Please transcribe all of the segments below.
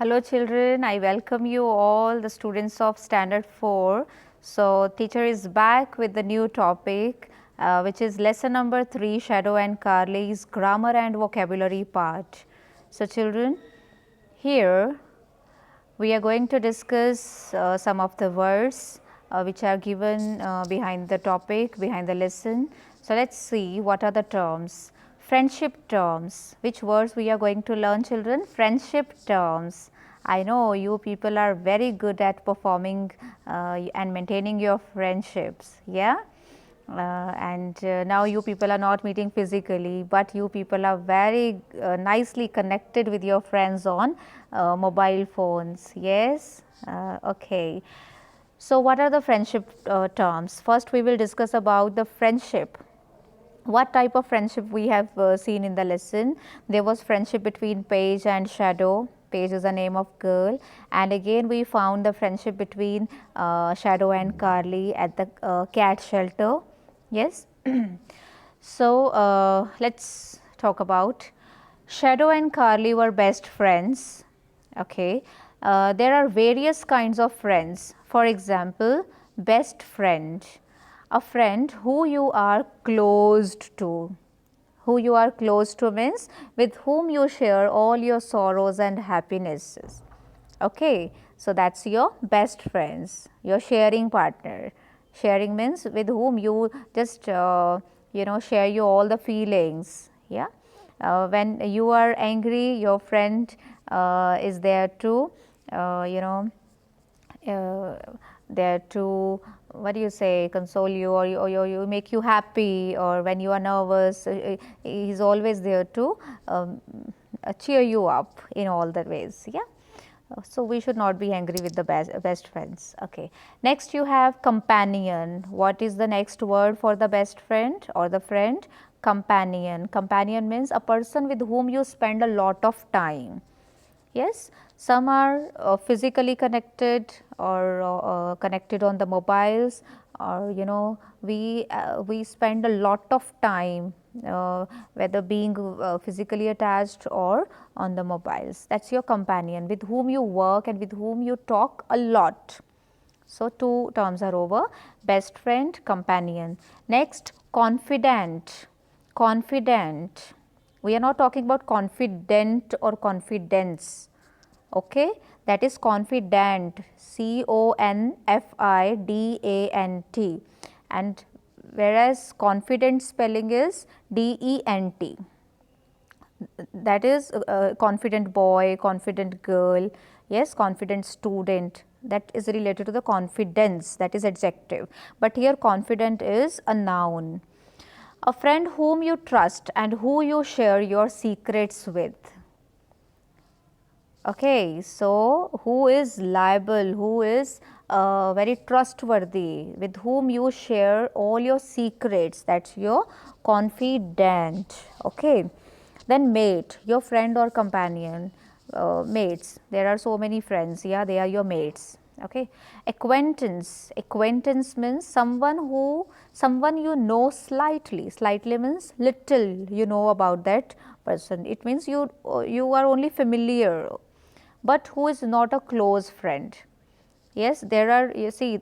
Hello children, I welcome you all the students of standard 4. So, teacher is back with the new topic which is lesson number 3, Shadow and Carly's grammar and vocabulary part. So, children, here we are going to discuss some of the words which are given behind the topic, behind the lesson. So, let us see what are the terms. Friendship terms, which words we are going to learn children? Friendship terms. I know you people are very good at performing and maintaining your friendships, yeah. And now you people are not meeting physically, but you people are very nicely connected with your friends on mobile phones, yes. Okay. So, what are the friendship terms? First we will discuss about the friendship. What type of friendship we have seen in the lesson? There was friendship between Paige and Shadow. Paige is the name of girl, and again we found the friendship between Shadow and Carly at the cat shelter. Yes. So, let us talk about Shadow and Carly were best friends. Okay. There are various kinds of friends. For example, best friend, a friend who you are closed to. Who you are close to means with whom you share all your sorrows and happinesses. Okay. So, that is your best friends, your sharing partner. Sharing means with whom you just share you all the feelings, yeah. When you are angry, your friend is there to uh, there to, what do you say, console you, or you make you happy, or when you are nervous, he is always there to cheer you up in all the ways, yeah. So, we should not be angry with the best friends. Okay. Next you have companion. What is the next word for the best friend or the friend? Companion. Companion means a person with whom you spend a lot of time. Yes, some are physically connected or connected on the mobiles, or we spend a lot of time whether being physically attached or on the mobiles. That is your companion with whom you work and with whom you talk a lot. So, two terms are over, best friend, companion. Next, confidant. Confidant. We are not talking about confident or confidence, okay. That is confidant, CONFIDANT, and whereas confident spelling is DENT. That is confident boy, confident girl, yes, confident student, that is related to the confidence, that is adjective, but here confident is a noun. A friend whom you trust and who you share your secrets with. Okay, so who is liable, who is very trustworthy, with whom you share all your secrets, that is your confidant. Okay. Then mate, your friend or companion, mates, there are so many friends, yeah, they are your mates. Okay. Acquaintance, acquaintance means someone you know slightly, slightly means little you know about that person. It means you are only familiar, but who is not a close friend. Yes, there are, you see,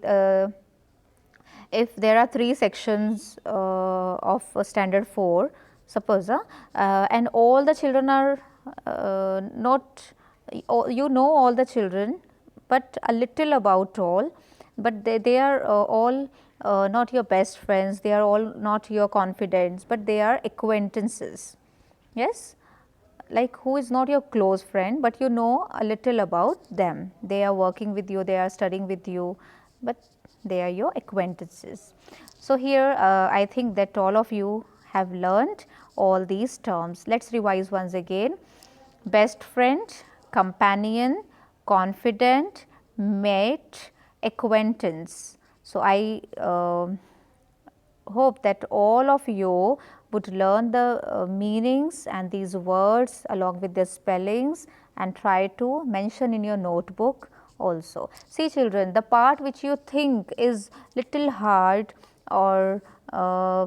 if there are 3 sections of standard 4, suppose, and all the children are not, you know all the children, but a little about all, but they are all not your best friends, they are all not your confidants, but they are acquaintances. Yes, like who is not your close friend, but you know a little about them. They are working with you, they are studying with you, but they are your acquaintances. So, here I think that all of you have learned all these terms. Let us revise once again: best friend, companion, confidant, mate, acquaintance. So, I hope that all of you would learn the meanings and these words along with their spellings and try to mention in your notebook also. See children, the part which you think is little hard or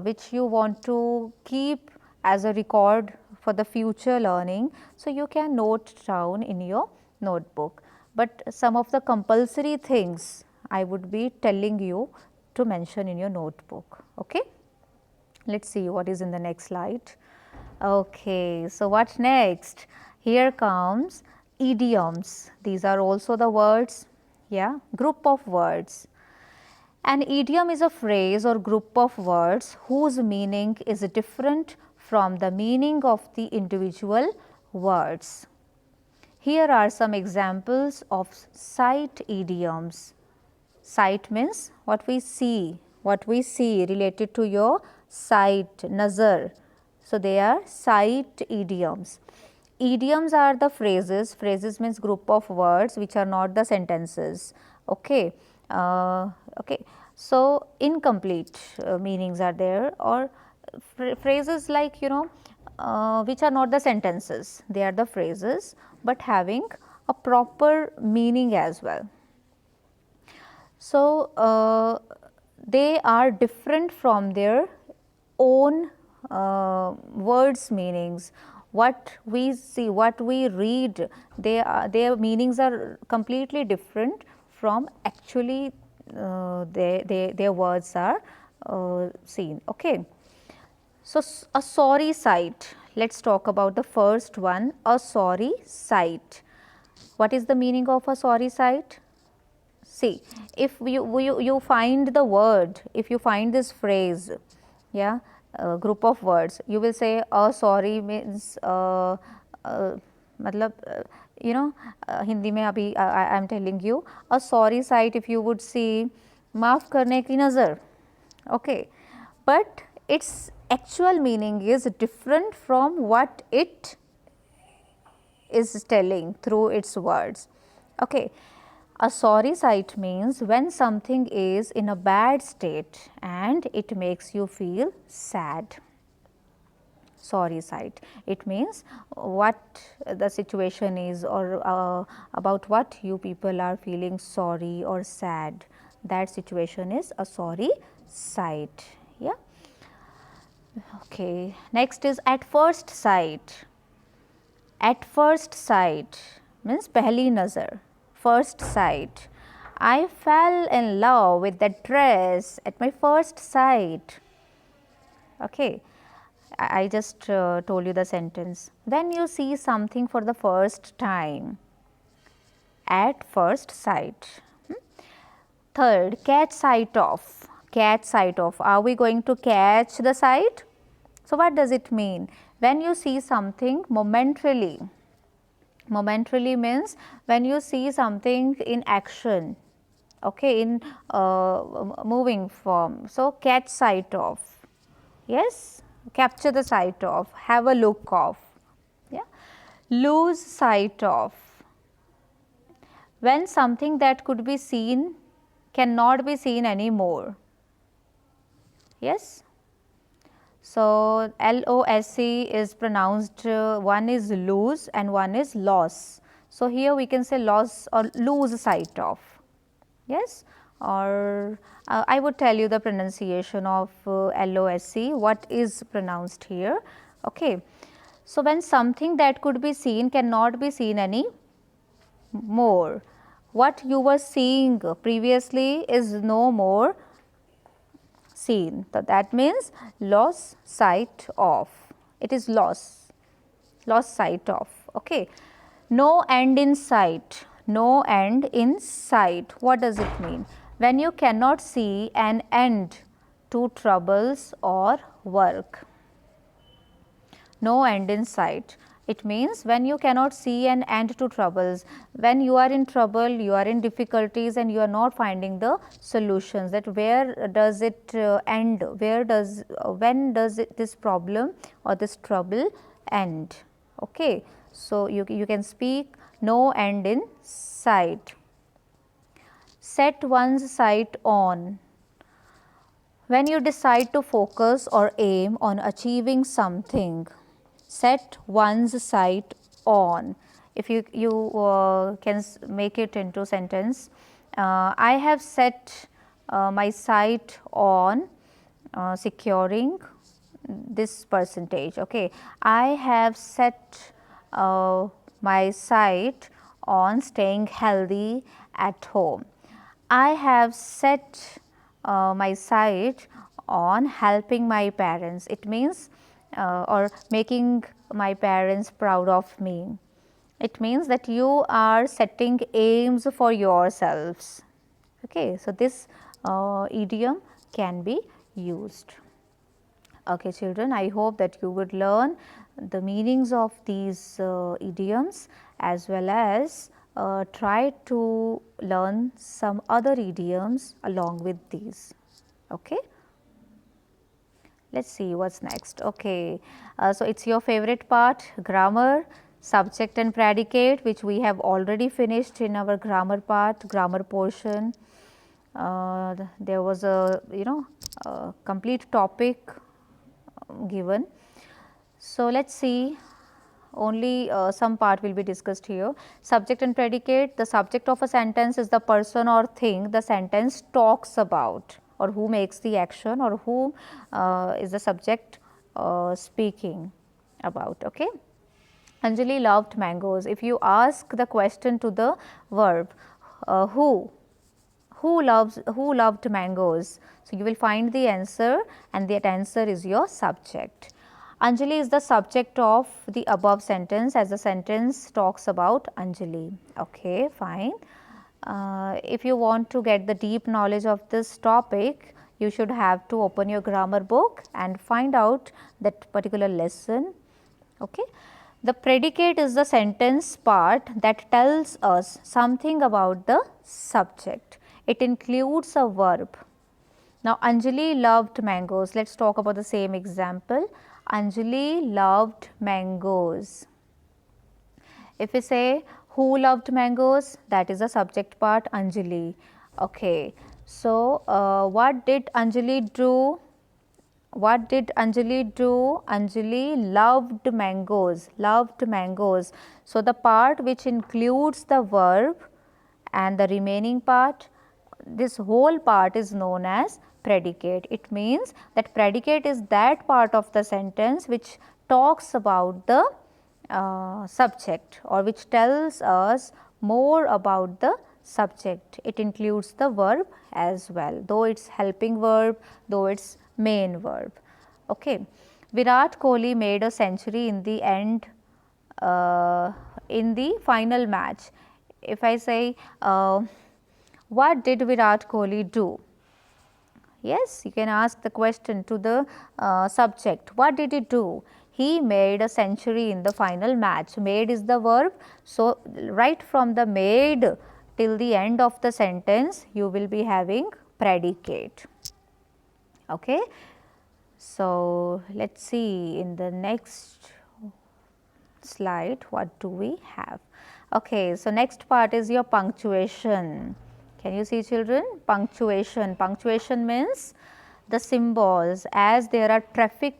which you want to keep as a record for the future learning, so you can note down in your notebook, but some of the compulsory things I would be telling you to mention in your notebook. Okay? Let us see what is in the next slide. Okay, so what next? Here comes idioms. These are also the words, yeah, group of words. An idiom is a phrase or group of words whose meaning is different from the meaning of the individual words. Here are some examples of sight idioms. Sight means what we see related to your sight, nazar. So, they are sight idioms. Idioms are the phrases, phrases means group of words which are not the sentences. Okay. Okay. So, incomplete meanings are there, or phrases like, which are not the sentences, they are the phrases, but having a proper meaning as well. So, they are different from their own words meanings. What we see, what we read, their meanings are completely different from actually their words are seen. Okay. So, a sorry sight, let us talk about the first one, a sorry sight. What is the meaning of a sorry sight? See, if you find the word, if you find this phrase, yeah, group of words, you will say, oh sorry means, matlab, Hindi में अभी I am telling you, a sorry sight, if you would see, माफ़ करने की नज़र, okay, but its actual meaning is different from what it is telling through its words. Okay. A sorry sight means when something is in a bad state and it makes you feel sad. Sorry sight. It means what the situation is, or about what you people are feeling sorry or sad. That situation is a sorry sight. Yeah. Okay. Next is at first sight. At first sight means pehli nazar. First sight. I fell in love with that dress at my first sight. Okay. I just told you the sentence. When you see something for the first time, at first sight. Third, catch sight of. Catch sight of. Are we going to catch the sight? So, what does it mean? When you see something momentarily. Momentarily means when you see something in action, okay, in moving form. So, catch sight of, yes, capture the sight of, have a look of, yeah. Lose sight of, when something that could be seen cannot be seen anymore, yes. So, LOSE is pronounced, one is lose and one is loss. So, here we can say loss or lose sight of, yes, or I would tell you the pronunciation of LOSE, what is pronounced here. Okay. So, when something that could be seen cannot be seen any more, what you were seeing previously is no more seen. So, that means lost sight of, it is lost sight of. Okay. No end in sight, no end in sight, what does it mean? When you cannot see an end to troubles or work. No end in sight. It means when you cannot see an end to troubles, when you are in trouble, you are in difficulties and you are not finding the solutions, that where does it end, where does, when does this problem or this trouble end. Okay. So, you can speak no end in sight. Set one's sight on. When you decide to focus or aim on achieving something, set one's sight on. If you can make it into sentence, I have set my sight on securing this percentage. Okay. I have set my sight on staying healthy at home. I have set my sight on helping my parents. It means or making my parents proud of me. It means that you are setting aims for yourselves. Okay, so this idiom can be used. Okay, children, I hope that you would learn the meanings of these idioms as well as try to learn some other idioms along with these. Okay. Let's see what's next. Okay, so it's your favorite part, grammar, subject and predicate, which we have already finished in our grammar part, grammar portion. There was a a complete topic given. So let's see. Only some part will be discussed here. Subject and predicate. The subject of a sentence is the person or thing the sentence talks about, or who makes the action, or who is the subject speaking about. Okay. Anjali loved mangoes. If you ask the question to the verb, who loved mangoes, so you will find the answer, and that answer is your subject. Anjali is the subject of the above sentence, as the sentence talks about Anjali. Okay, fine. If you want to get the deep knowledge of this topic, you should have to open your grammar book and find out that particular lesson. Okay. The predicate is the sentence part that tells us something about the subject. It includes a verb. Now, Anjali loved mangoes. Let us talk about the same example. Anjali loved mangoes. If we say who loved mangoes, that is the subject part, Anjali. Okay. So, what did Anjali do? What did Anjali do? Anjali loved mangoes, loved mangoes. So, the part which includes the verb and the remaining part, this whole part is known as predicate. It means that predicate is that part of the sentence which talks about the subject, or which tells us more about the subject. It includes the verb as well, though it is helping verb, though it is main verb. Okay. Virat Kohli made a century in the end, in the final match. If I say, what did Virat Kohli do? Yes, you can ask the question to the subject. What did he do? He made a century in the final match. Made is the verb. So, right from the made till the end of the sentence, you will be having predicate. Okay. So, let us see in the next slide what do we have. Okay. So, next part is your punctuation. Can you see, children? Punctuation. Punctuation means the symbols, as there are traffic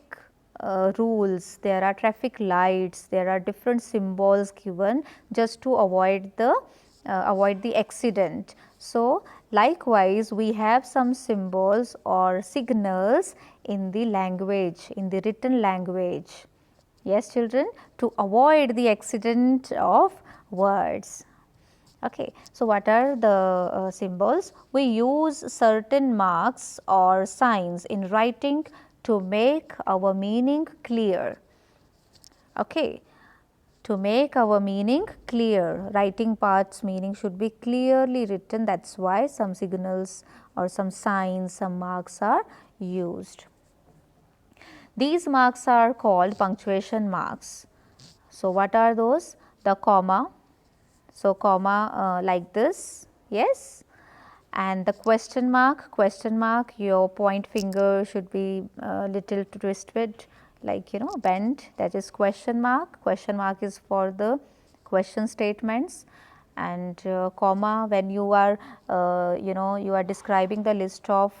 rules, there are traffic lights, there are different symbols given just to avoid the accident. So, likewise we have some symbols or signals in the language, in the written language. Yes, children, to avoid the accident of words. Okay. So, what are the symbols? We use certain marks or signs in writing to make our meaning clear. Okay. To make our meaning clear, writing parts meaning should be clearly written. That is why some signals or some signs, some marks are used. These marks are called punctuation marks. So, what are those? The comma. So, comma like this, yes, and the question mark, your point finger should be little twisted, like bent, that is question mark. Question mark is for the question statements, and comma when you are you are describing the list of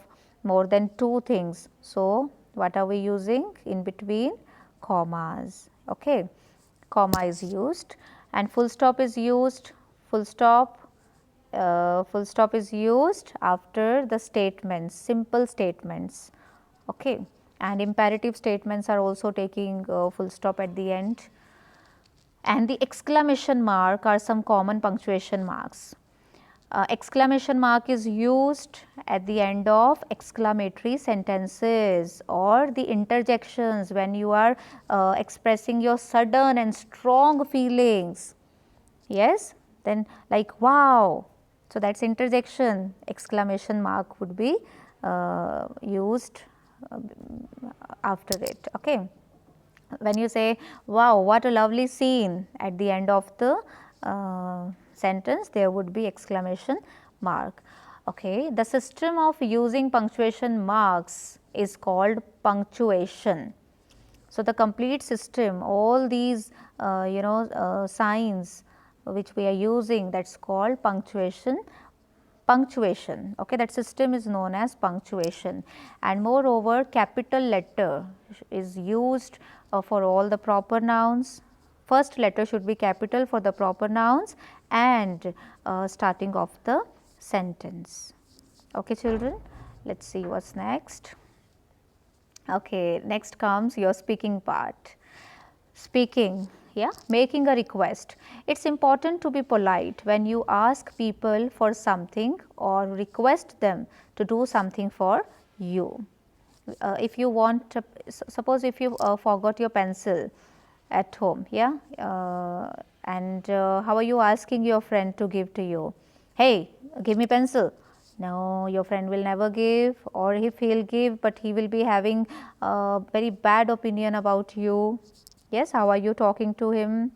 more than two things. So, what are we using in between? Commas. Okay. Comma is used, and full stop is used. Full stop is used after the statements, simple statements. Okay. And imperative statements are also taking full stop at the end. and the exclamation mark are some common punctuation marks. Exclamation mark is used at the end of exclamatory sentences or the interjections when you are expressing your sudden and strong feelings. Yes, then like wow. So, that is interjection, exclamation mark would be used after it. Okay. When you say wow, what a lovely scene, at the end of the sentence there would be exclamation mark. Okay. The system of using punctuation marks is called punctuation. So, the complete system, all these signs which we are using, that is called punctuation. Okay, that system is known as punctuation, and moreover capital letter is used for all the proper nouns. First letter should be capital for the proper nouns and starting of the sentence. Okay, children, let us see what is next. Okay, next comes your speaking part. Speaking, yeah, making a request. It is important to be polite when you ask people for something or request them to do something for you. If you want, suppose if you forgot your pencil at home, yeah, and how are you asking your friend to give to you? Hey, give me pencil. No, your friend will never give, or if he will give, but he will be having a very bad opinion about you. Yes, how are you talking to him?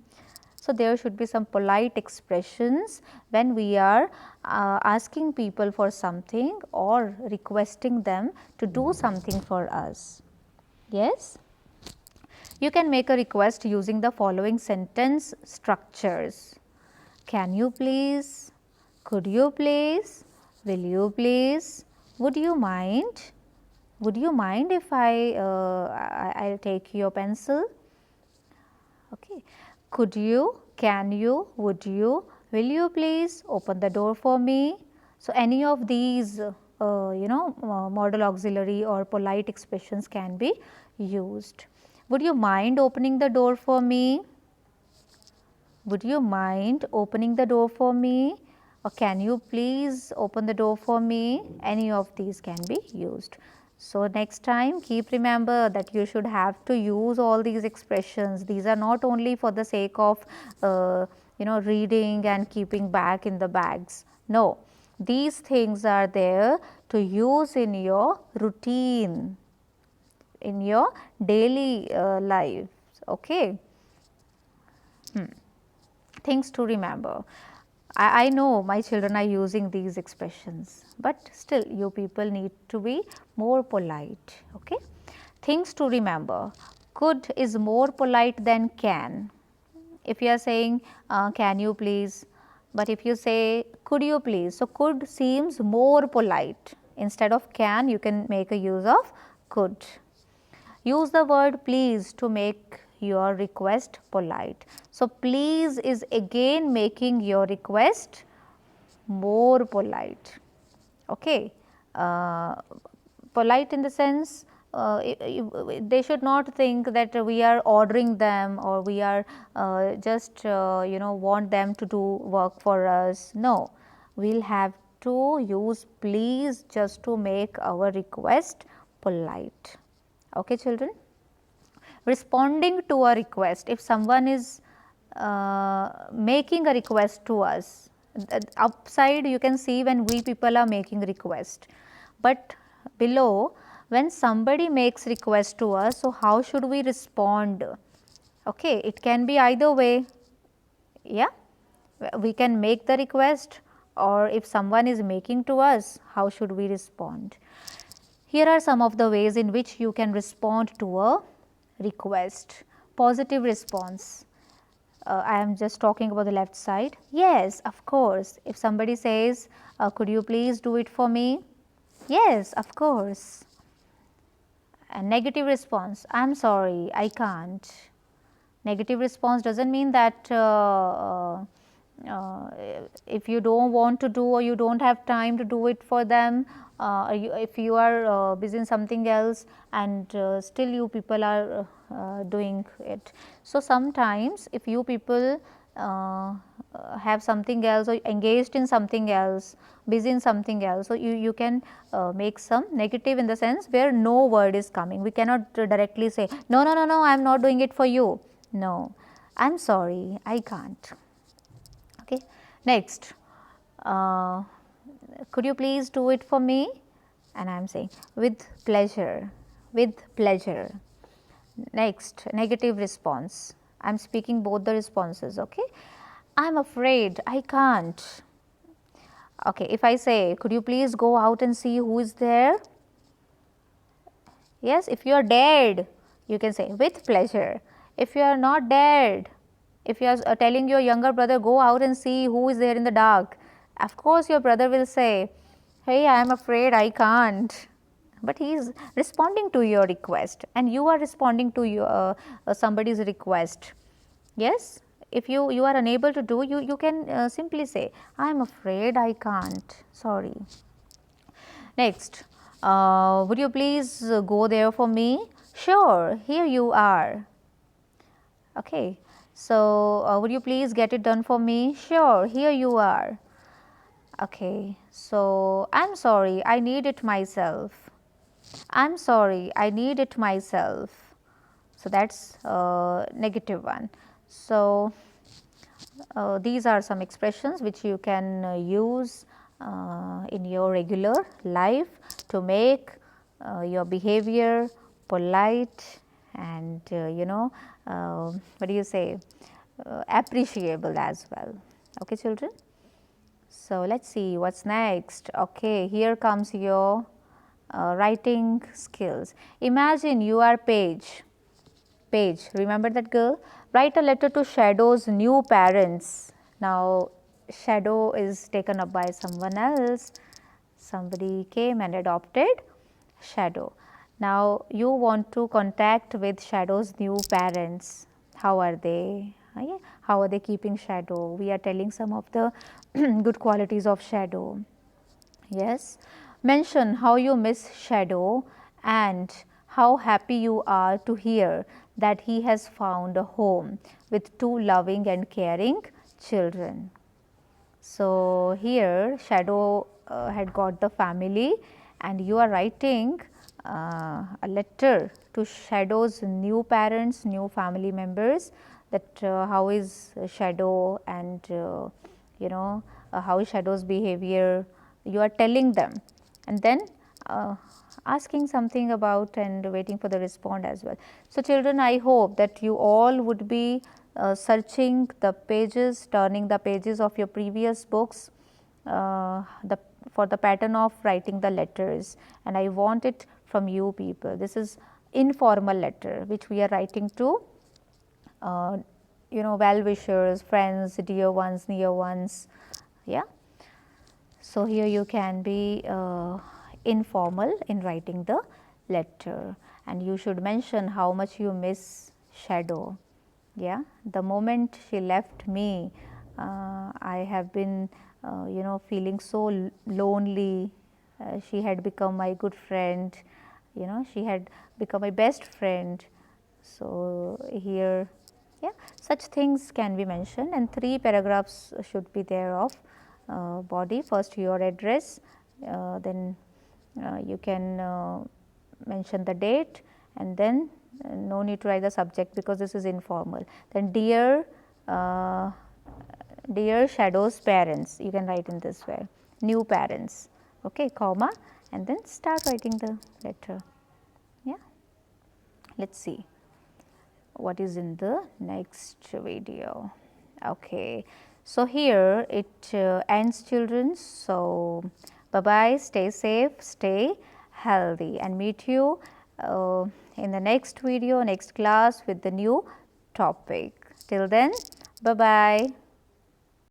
So, there should be some polite expressions when we are asking people for something or requesting them to do something for us. Yes. You can make a request using the following sentence structures. Can you please? Could you please? Will you please? Would you mind? Would you mind if I'll take your pencil? Okay. Could you? Can you? Would you? Will you please open the door for me? So, any of these modal auxiliary or polite expressions can be used. Would you mind opening the door for me? Would you mind opening the door for me? Or can you please open the door for me? Any of these can be used. So, next time keep remember that you should have to use all these expressions. These are not only for the sake of reading and keeping back in the bags. No, these things are there to use in your routine, in your daily life. Okay. Things to remember. I know my children are using these expressions, but still you people need to be more polite. Okay. Things to remember. Could is more polite than can. If you are saying can you please, but if you say could you please, so could seems more polite. Instead of can, you can make a use of could. Use the word please to make your request polite. So, please is again making your request more polite. Okay. Polite in the sense they should not think that we are ordering them or we are just want them to do work for us. No, we will have to use please just to make our request polite. Okay, children. Responding to a request, if someone is making a request to us, upside you can see when we people are making request, but below when somebody makes request to us, so how should we respond? Okay, it can be either way. Yeah, we can make the request, or if someone is making to us, how should we respond? Here are some of the ways in which you can respond to a request. Positive response. I am just talking about the left side. Yes, of course. If somebody says, could you please do it for me? Yes, of course. And negative response. I am sorry, I can't. Negative response does not mean that if you do not want to do or you do not have time to do it for them, if you are busy in something else and still you people are doing it. So, sometimes if you people have something else or engaged in something else, busy in something else, so you can make some negative in the sense where no word is coming. We cannot directly say no, no, no, no, I am not doing it for you. No, I am sorry, I can't. Okay. Next, uh, could you please do it for me? And I am saying with pleasure, with pleasure. Next, negative response. I am speaking both the responses. Okay. I am afraid, I can't. Okay. If I say, could you please go out and see who is there? Yes, if you are dead, you can say with pleasure. If you are not dead, if you are telling your younger brother, go out and see who is there in the dark, of course your brother will say, hey, I am afraid, I can't. But he is responding to your request and you are responding to your somebody's request. Yes, if you are unable to do, you can simply say, I am afraid, I can't, sorry. Next, would you please go there for me? Sure, here you are. Okay. So, would you please get it done for me? Sure, here you are. Okay. So, I am sorry, I need it myself. I am sorry, I need it myself. So, that is negative one. So, these are some expressions which you can use in your regular life to make your behavior polite and what do you say, appreciable as well. Okay, children. So, let us see what is next. Okay, here comes your writing skills. Imagine you are Paige. Paige, remember that girl? Write a letter to Shadow's new parents. Now, Shadow is taken up by someone else. Somebody came and adopted Shadow. Now, you want to contact with Shadow's new parents. How are they? How are they keeping Shadow? We are telling some of the good qualities of Shadow. Yes. Mention how you miss Shadow and how happy you are to hear that he has found a home with two loving and caring children. So, here Shadow had got the family and you are writing a letter to Shadow's new parents, new family members, that how is Shadow and how is Shadow's behavior, you are telling them and then asking something about and waiting for the response as well. So, children, I hope that you all would be searching the pages, turning the pages of your previous books for the pattern of writing the letters, and I want it from you people. This is informal letter which we are writing to well wishers, friends, dear ones, near ones. Yeah. So, here you can be informal in writing the letter and you should mention how much you miss Shadow. Yeah, the moment she left me, I have been feeling so lonely. She had become my good friend, she had become my best friend. So, here such things can be mentioned and 3 paragraphs should be there of body. First your address, then you can mention the date and then no need to write the subject because this is informal. Then dear Shadow's parents, you can write in this way, new parents, okay, comma, and then start writing the letter. Yeah. Let us see what is in the next video. Okay. So, here it ends, children. So, bye bye, stay safe, stay healthy and meet you in the next video, next class with the new topic. Till then, bye bye.